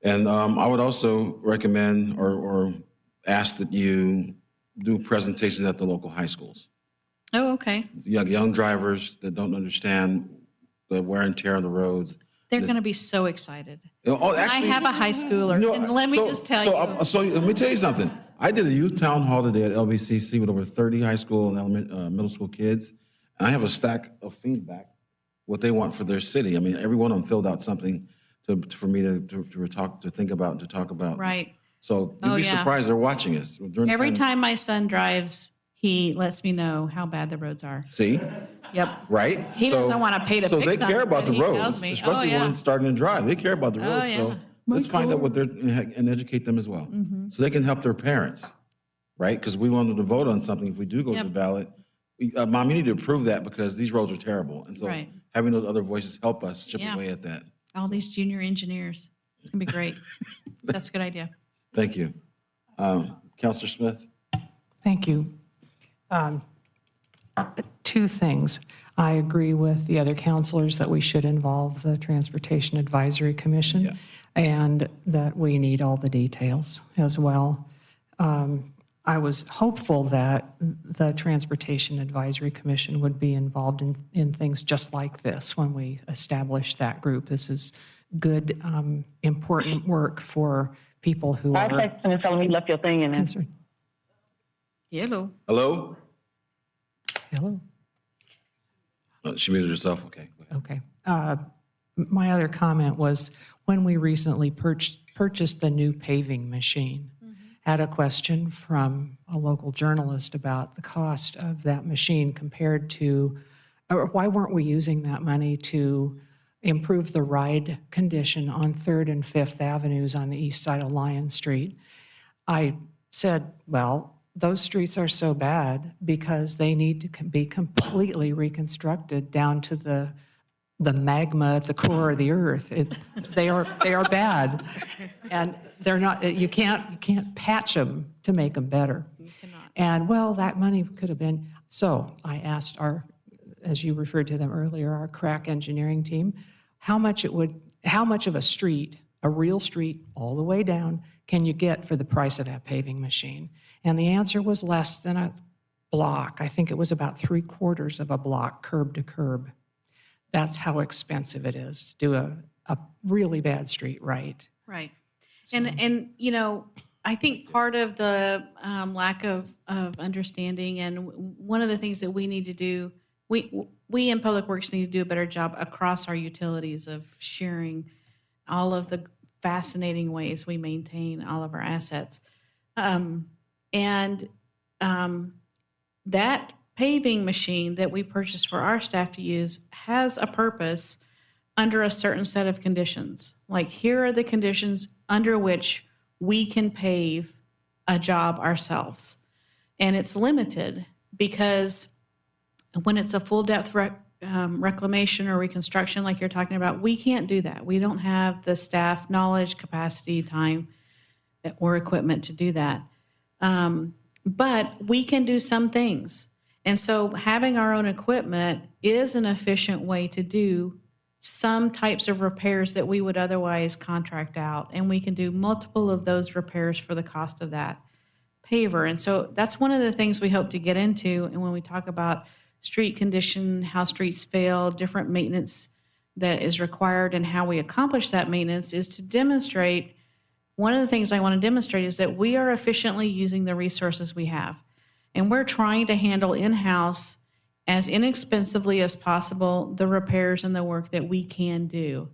And I would also recommend or ask that you do presentations at the local high schools. Oh, okay. Young drivers that don't understand the wear and tear on the roads. They're going to be so excited. Oh, I actually, have a high schooler, and let me just tell you. So let me tell you something. I did a youth town hall today at LBCC with over 30 high school and middle school kids, and I have a stack of feedback, what they want for their city. I mean, every one of them filled out something for me to think about and to talk about. Right. So you'd Oh, be yeah. surprised they're watching us. Every time my son drives, he lets me know how bad the roads are. See, Yep. right? He doesn't want to pay to So fix they them, care about but the he tells roads, me. especially Oh, yeah. when starting to drive. They care about the Oh, roads. So yeah. let's find out what they're, and educate them as well. Mm-hmm. So they can help their parents, right? Because we want them to vote on something if we do go to Yep. the ballot. Mom, you need to approve that because these roads are terrible. And so Right. having those other voices help us chip Yeah. away at that. All these junior engineers. It's going to be great. That's a good idea. Thank you. Counselor Smith? Thank you. Two things. I agree with the other counselors that we should involve the Transportation Advisory Commission and that we need all the details as well. I was hopeful that the Transportation Advisory Commission would be involved in things just like this when we establish that group. This is good, important work for people who I are texted and telling me you left your thing in there. concerned. Hello. Hello? Hello? She muted herself. Okay. Go ahead. Okay. My other comment was when we recently purchased the new paving machine, had a question from a local journalist about the cost of that machine compared to, or why weren't we using that money to improve the ride condition on 3rd and 5th Avenues on the east side of Lion Street? I said, well, those streets are so bad because they need to be completely reconstructed down to the magma at the core of the earth. They are bad, and they're not. You can't patch them to make them better. And well, that money could have been. So I asked as you referred to them earlier, our crack engineering team, how much of a street, a real street, all the way down, can you get for the price of that paving machine? And the answer was less than a block. I think it was about 3/4 of a block, curb to curb. That's how expensive it is to do a really bad street right. Right. And you know, I think part of the lack of understanding, and one of the things that we need to do, we in Public Works need to do a better job across our utilities of sharing all of the fascinating ways we maintain all of our assets. That paving machine that we purchased for our staff to use has a purpose under a certain set of conditions. Like, here are the conditions under which we can pave a job ourselves. And it's limited because when it's a full depth reclamation or reconstruction like you're talking about, we can't do that. We don't have the staff knowledge, capacity, time, or equipment to do that. But we can do some things. And so having our own equipment is an efficient way to do some types of repairs that we would otherwise contract out. And we can do multiple of those repairs for the cost of that paver. And so that's one of the things we hope to get into. And when we talk about street condition, how streets fail, different maintenance that is required, and how we accomplish that maintenance, is to demonstrate. One of the things I want to demonstrate is that we are efficiently using the resources we have. And we're trying to handle in-house as inexpensively as possible the repairs and the work that we can do.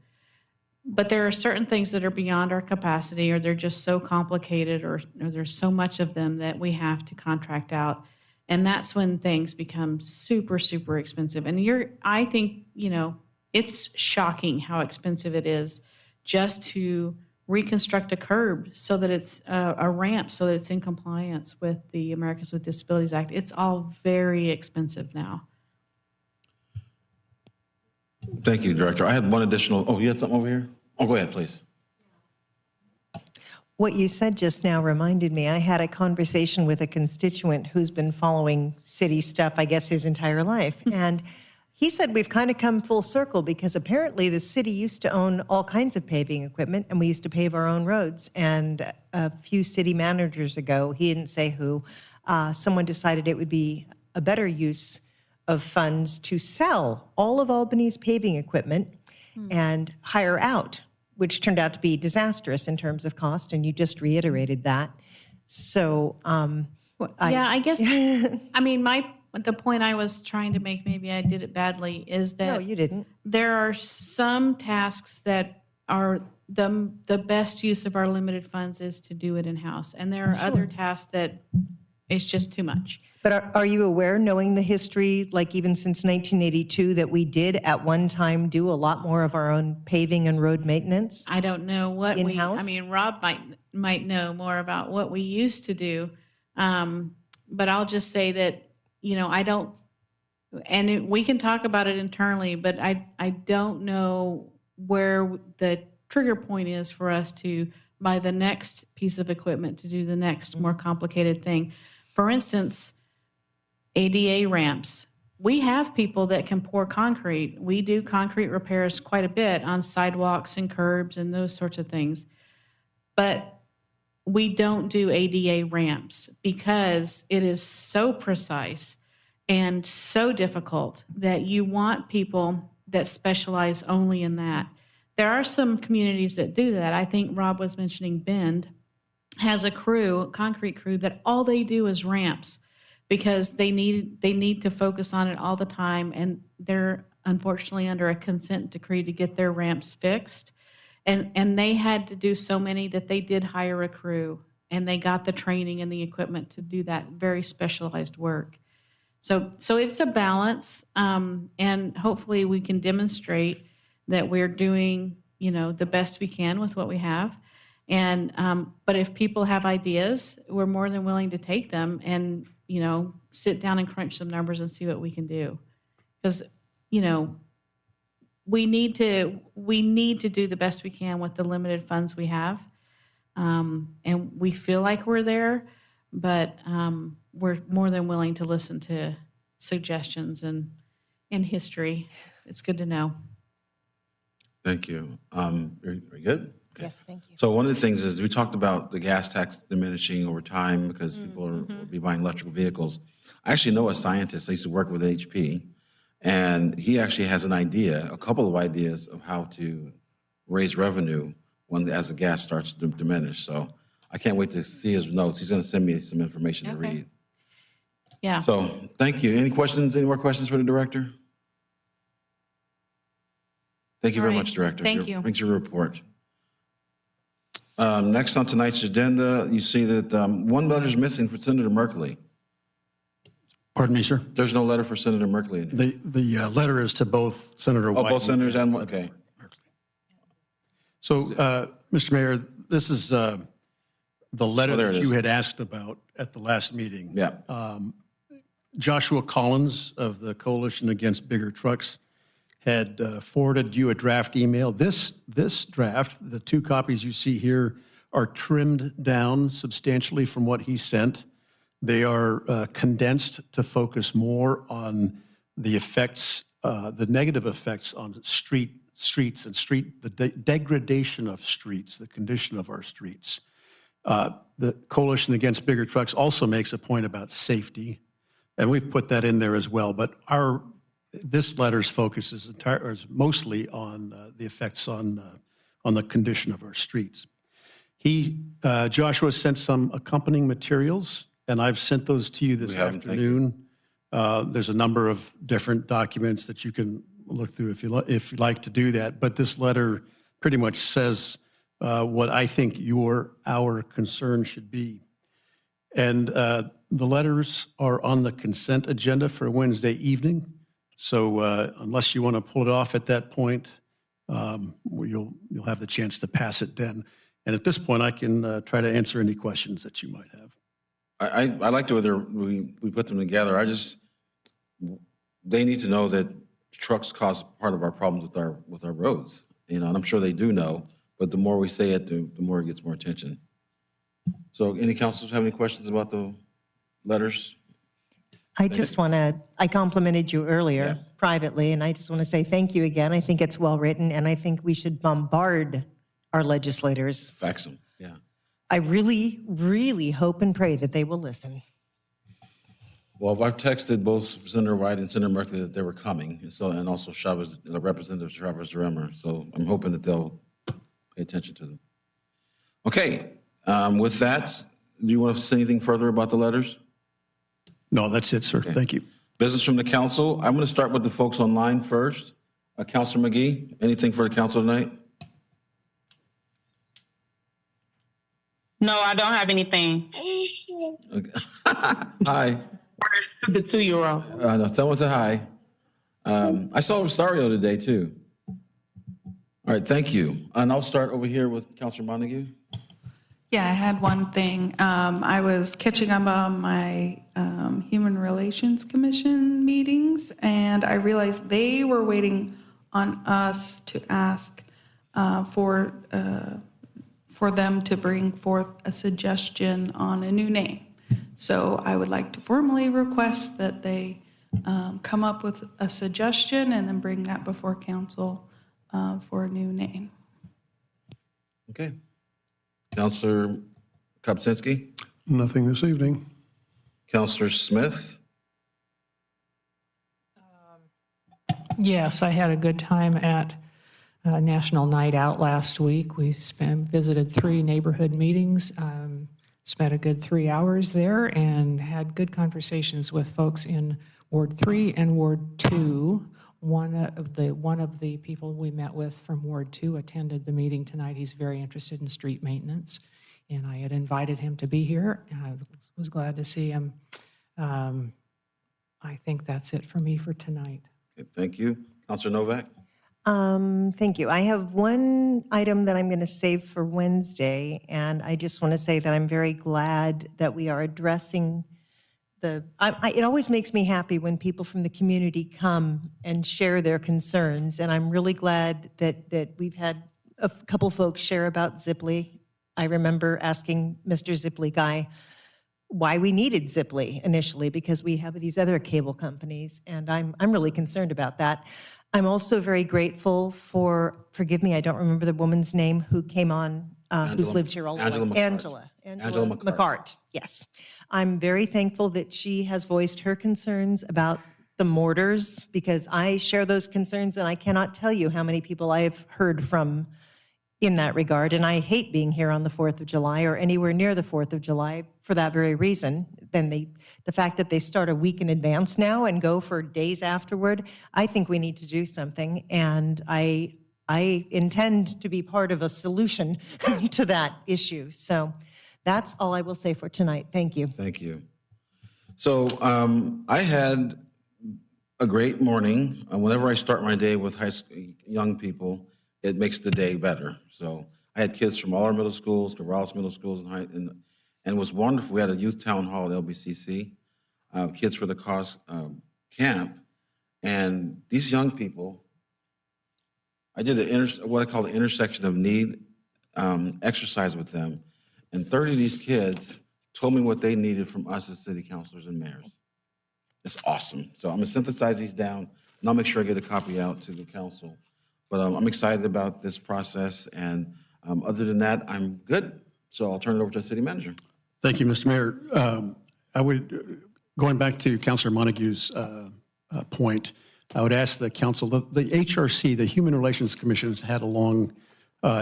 But there are certain things that are beyond our capacity, or they're just so complicated, or there's so much of them that we have to contract out. And that's when things become super, super expensive. And I think, you know, it's shocking how expensive it is just to reconstruct a curb so that it's a ramp, so that it's in compliance with the Americans with Disabilities Act. It's all very expensive now. Thank you, Director. I had one additional, you had something over here? Oh, go ahead, please. What you said just now reminded me, I had a conversation with a constituent who's been following city stuff, I guess, his entire life. And he said we've kind of come full circle, because apparently the city used to own all kinds of paving equipment, and we used to pave our own roads. And a few city managers ago, he didn't say who, someone decided it would be a better use of funds to sell all of Albany's paving equipment and hire out, which turned out to be disastrous in terms of cost, and you just reiterated that. So, I guess, I mean, the point I was trying to make, maybe I did it badly, is that no, you didn't. there are some tasks that are the best use of our limited funds is to do it in-house. And there are other tasks that it's just too much. But are you aware, knowing the history, like even since 1982, that we did at one time do a lot more of our own paving and road maintenance? I don't know what in-house? I mean, Rob might know more about what we used to do. But I'll just say that, you know, I don't, and we can talk about it internally, but I don't know where the trigger point is for us to buy the next piece of equipment to do the next more complicated thing. For instance, ADA ramps. We have people that can pour concrete. We do concrete repairs quite a bit on sidewalks and curbs and those sorts of things. But we don't do ADA ramps because it is so precise and so difficult that you want people that specialize only in that. There are some communities that do that. I think Rob was mentioning Bend has a concrete crew, that all they do is ramps because they need to focus on it all the time, and they're unfortunately under a consent decree to get their ramps fixed. And they had to do so many that they did hire a crew, and they got the training and the equipment to do that very specialized work. So it's a balance, and hopefully we can demonstrate that we're doing, you know, the best we can with what we have. And but if people have ideas, we're more than willing to take them and, you know, sit down and crunch some numbers and see what we can do. Because, you know, we need to do the best we can with the limited funds we have. And we feel like we're there, but we're more than willing to listen to suggestions and history. It's good to know. Thank you. Are you good? Okay. Yes, thank you. So one of the things is we talked about the gas tax diminishing over time because people will be buying electrical vehicles. I actually know a scientist. I used to work with HP, And he actually has a couple of ideas of how to raise revenue as the gas starts to diminish. So I can't wait to see his notes. He's going to send me some information to Okay. read. Yeah. So thank you. Any more questions for the director? Thank you very All right. much, Director. Thank you. Thanks for your report. Next on tonight's agenda, you see that one letter is missing for Senator Merkley. Pardon me, sir? There's no letter for Senator Merkley in here. The letter is to both Senator Oh, White. both senators and, okay. So, Mr. Mayor, this is the letter Oh, there that it you is. had asked about at the last meeting. Yeah. Joshua Collins of the Coalition Against Bigger Trucks had forwarded you a draft email. This draft, the 2 copies you see here, are trimmed down substantially from what he sent. They are condensed to focus more on the effects, the negative effects on streets and the degradation of streets, the condition of our streets. The Coalition Against Bigger Trucks also makes a point about safety, and we've put that in there as well. But this letter's focus is mostly on the effects on the condition of our streets. Joshua sent some accompanying materials, and I've sent those to you this We have them. Thank you. afternoon. There's a number of different documents that you can look through if you'd like to do that. But this letter pretty much says what I think our concern should be. And the letters are on the consent agenda for Wednesday evening. So unless you want to pull it off at that point, you'll have the chance to pass it then. And at this point, I can try to answer any questions that you might have. I like the way we put them together. They need to know that trucks cause part of our problems with our roads. And I'm sure they do know, but the more we say it, the more it gets more attention. So any councilors have any questions about the letters? I just want to, I complimented you earlier privately, and I just want to say thank you again. I think it's well-written, and I think we should bombard our legislators. Fax them, yeah. I really, really hope and pray that they will listen. Well, I've texted both Senator White and Senator Merkley that they were coming, and also Representative Chavez Remmer. So I'm hoping that they'll pay attention to them. Okay, with that, do you want to say anything further about the letters? No, that's it, sir. Okay. Thank you. Business from the council. I'm going to start with the folks online first. Councilor McGee, anything for the council tonight? No, I don't have anything. Okay. Hi. The 2-year-old. No, someone said hi. I saw Rosario today, too. All right, thank you. And I'll start over here with Councilor Montague. Yeah, I had one thing. I was catching up on my Human Relations Commission meetings, and I realized they were waiting on us to ask for them to bring forth a suggestion on a new name. So I would like to formally request that they come up with a suggestion and then bring that before council for a new name. Okay. Councilor Kopczynski? Nothing this evening. Councilor Smith? Yes, I had a good time at National Night Out last week. We visited 3 neighborhood meetings, spent a good 3 hours there, and had good conversations with folks in Ward 3 and Ward 2. One of the people we met with from Ward 2 attended the meeting tonight. He's very interested in street maintenance, and I had invited him to be here. I was glad to see him. I think that's it for me for tonight. Okay, thank you. Councilor Novak? Thank you. I have one item that I'm going to save for Wednesday, and I just want to say that I'm very glad that we are addressing it always makes me happy when people from the community come and share their concerns, and I'm really glad that we've had a couple folks share about Ziply. I remember asking Mr. Ziply guy why we needed Ziply initially, because we have these other cable companies, and I'm really concerned about that. I'm also very grateful forgive me, I don't remember the woman's name who came on, who's lived here all the way. Angela McCart. McCart, yes. I'm very thankful that she has voiced her concerns about the mortars, because I share those concerns, and I cannot tell you how many people I have heard from in that regard. And I hate being here on the 4th of July or anywhere near the 4th of July for that very reason. Then the fact that they start a week in advance now and go for days afterward, I think we need to do something. And I intend to be part of a solution to that issue. So that's all I will say for tonight. Thank you. Thank you. So I had a great morning. Whenever I start my day with young people, it makes the day better. So I had kids from all our middle schools, Corrales Middle Schools, and it was wonderful. We had a youth town hall at LBCC, Kids for the Cause camp, and these young people, I did what I call the intersection of need exercise with them, and 30 of these kids told me what they needed from us as city councilors and mayors. It's awesome. So I'm gonna synthesize these down, and I'll make sure I get a copy out to the council. But I'm excited about this process, and other than that, I'm good. So I'll turn it over to the city manager. Thank you, Mr. Mayor. I would, going back to Councilor Montague's point, I would ask the council, the HRC, the Human Relations Commission, has had a long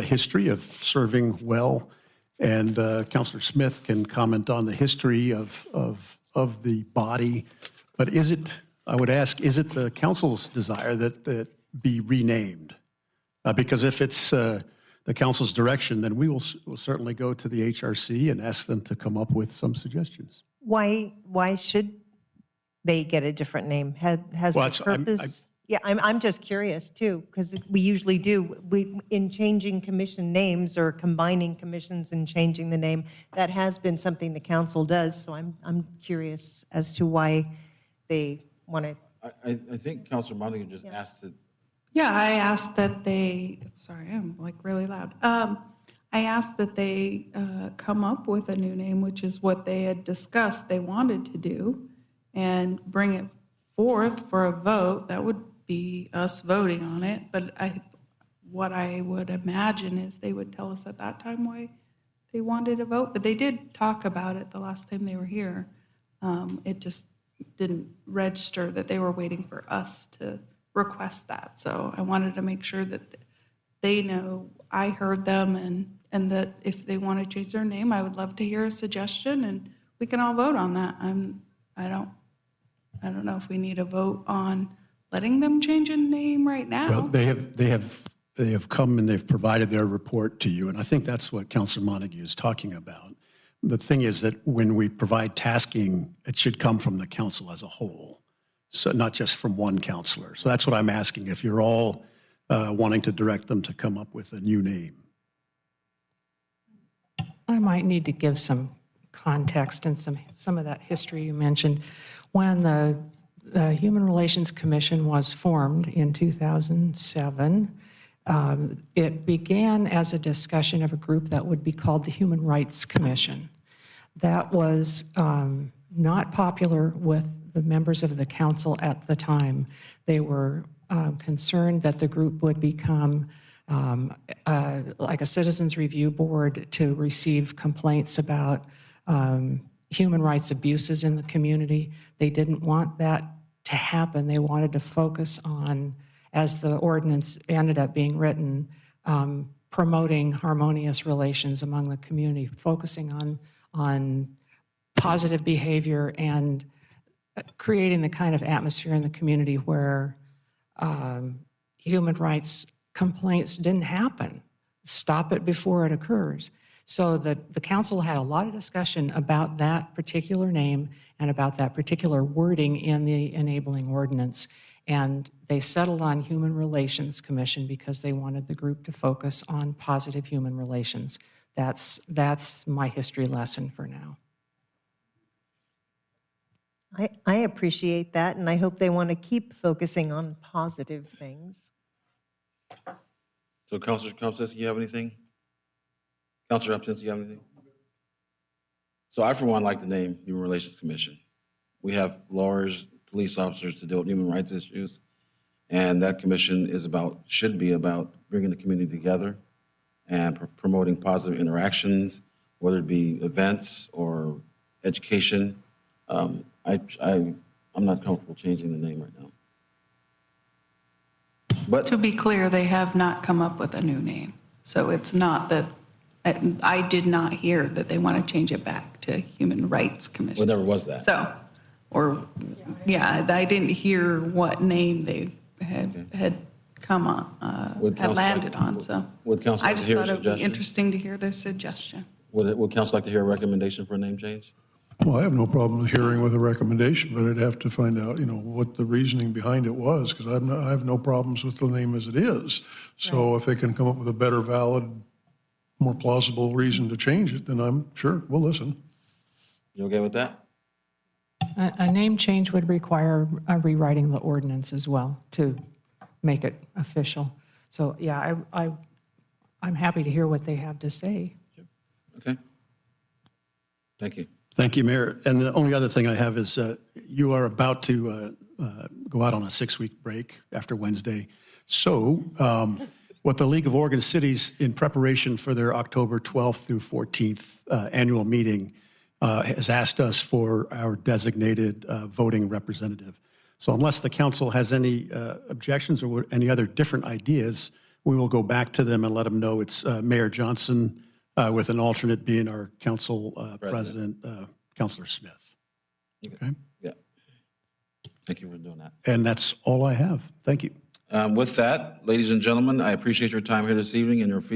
history of serving well, and Councilor Smith can comment on the history of the body. But is it, I would ask, is it the council's desire that it be renamed? Because if it's the council's direction, then we'll certainly go to the HRC and ask them to come up with some suggestions. Why should they get a different name? Has Well, the purpose? Yeah, I'm just curious too, because we usually do, in changing commission names or combining commissions and changing the name, that has been something the council does. So I'm curious as to why they want to. I think Councilor Montague just asked it. Yeah, I asked that they, sorry, I'm like really loud. I asked that they come up with a new name, which is what they had discussed they wanted to do, and bring it forth for a vote. That would be us voting on it. But what I would imagine is they would tell us at that time why they wanted a vote. But they did talk about it the last time they were here. It just didn't register that they were waiting for us to request that. So I wanted to make sure that they know I heard them, and that if they want to change their name, I would love to hear a suggestion, and we can all vote on that. I don't know if we need a vote on letting them change a name right now. Well, they have come and they've provided their report to you, and I think that's what Councilor Montague is talking about. The thing is that when we provide tasking, it should come from the council as a whole, so not just from one councilor. So that's what I'm asking, if you're all wanting to direct them to come up with a new name. I might need to give some context and some of that history you mentioned. When the Human Relations Commission was formed in 2007, it began as a discussion of a group that would be called the Human Rights Commission. That was not popular with the members of the council at the time. They were concerned that the group would become like a citizens review board to receive complaints about human rights abuses in the community. They didn't want that to happen. They wanted to focus on, as the ordinance ended up being written, promoting harmonious relations among the community, focusing on positive behavior and creating the kind of atmosphere in the community where human rights complaints didn't happen. Stop it before it occurs. So the council had a lot of discussion about that particular name and about that particular wording in the enabling ordinance. And they settled on Human Relations Commission because they wanted the group to focus on positive human relations. That's my history lesson for now. I appreciate that, and I hope they want to keep focusing on positive things. So Councilor Upton, you have anything? Councilor Upton, you have anything? So I, for one, like the name Human Relations Commission. We have lawyers, police officers to deal with human rights issues, and that commission should be about bringing the community together and promoting positive interactions, whether it be events or education. I I'm not comfortable changing the name right now. But To be clear, they have not come up with a new name. So it's not that, I did not hear that they want to change it back to Human Rights well, Commission. never was that. So, or, yeah, I didn't hear what name they had come on, Would had council landed like- on, so. would council I like to just hear a thought it would be suggestion? interesting to hear their suggestion. Would council like to hear a recommendation for a name change? Well, I have no problem hearing with a recommendation, but I'd have to find out, what the reasoning behind it was, because I have no problems with the name as it is. So if they can come up with a better, valid, more plausible reason to change it, then I'm sure, we'll listen. You okay with that? A name change would require rewriting the ordinance as well to make it official. So, yeah, I'm happy to hear what they have to say. Okay. Thank you. Thank you, Mayor. And the only other thing I have is you are about to go out on a 6-week break after Wednesday. So what the League of Oregon Cities, in preparation for their October 12th through 14th annual meeting, has asked us for our designated voting representative. So unless the council has any objections or any other different ideas, we will go back to them and let them know it's Mayor Johnson, with an alternate being our council president, Councilor Smith. Okay? Yeah. Thank you for doing that. And that's all I have. Thank you. With that, ladies and gentlemen, I appreciate your time here this evening and your feedback.